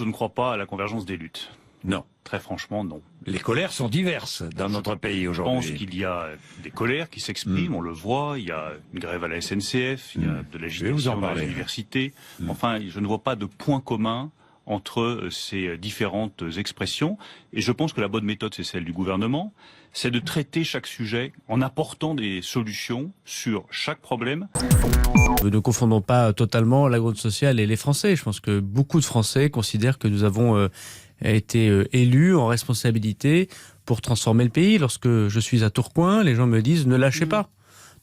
Je ne crois pas à la convergence des luttes. Non. Très franchement, non. Les colères sont diverses dans notre pays Je aujourd'hui. pense qu'il y a des colères qui s'expriment, on le voit, il y a une grève à la SNCF, il y a de l'agitation dans les universités. Enfin, je ne vois pas de point commun entre ces différentes expressions. Et je pense que la bonne méthode, c'est celle du gouvernement, c'est de traiter chaque sujet en apportant des solutions sur chaque problème. Ne confondons pas totalement la gauche sociale et les Français. Je pense que beaucoup de Français considèrent que nous avons été élus en responsabilité pour transformer le pays. Lorsque je suis à Tourcoing, les gens me disent « ne lâchez pas ».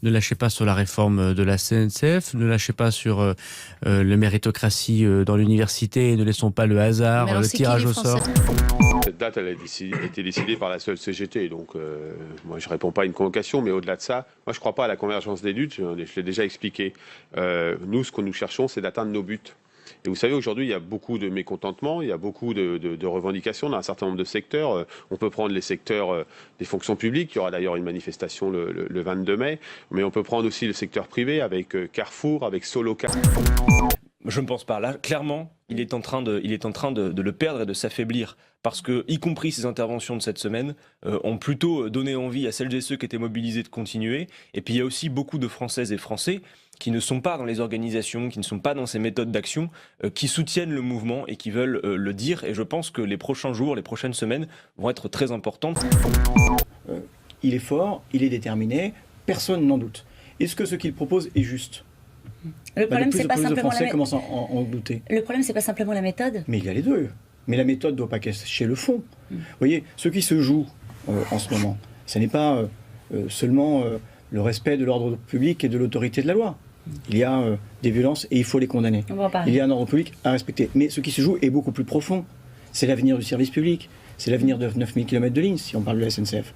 Ne lâchez pas sur la réforme de la CNCF, ne lâchez pas sur la méritocratie dans l'université, ne laissons pas le hasard, le tirage au sort. Cette date, elle a été décidée par la seule CGT, donc moi je réponds pas à une convocation, mais au-delà de ça, moi je crois pas à la convergence des luttes, je l'ai déjà expliqué. Nous, ce que nous cherchons, c'est d'atteindre nos buts. Et vous savez, aujourd'hui, il y a beaucoup de mécontentement, il y a beaucoup de revendications dans un certain nombre de secteurs. On peut prendre les secteurs des fonctions publiques, il y aura d'ailleurs une manifestation le 22 mai, mais on peut prendre aussi le secteur privé avec Carrefour, avec Solocar. Je ne pense pas. Là, clairement, il est en train de le perdre et de s'affaiblir. Parce que, y compris ces interventions de cette semaine, ont plutôt donné envie à celles et ceux qui étaient mobilisés de continuer. Et puis il y a aussi beaucoup de Françaises et Français qui ne sont pas dans les organisations, qui ne sont pas dans ces méthodes d'action, qui soutiennent le mouvement et qui veulent le dire. Et je pense que les prochains jours, les prochaines semaines vont être très importantes. Il est fort, il est déterminé, personne n'en doute. Est-ce que ce qu'il propose est juste ? Le problème, c'est pas simplement Français commencent à en douter. Le problème, c'est pas simplement la méthode. Mais il y a les deux. Mais la méthode ne doit pas cacher le fond. Vous voyez, ce qui se joue en ce moment, ce n'est pas seulement le respect de l'ordre public et de l'autorité de la loi. Il y a des violences et il faut les condamner. Il y a un ordre public à respecter. Mais ce qui se joue est beaucoup plus profond. C'est l'avenir du service public. C'est l'avenir de 9000 km de lignes, si on parle de la SNCF.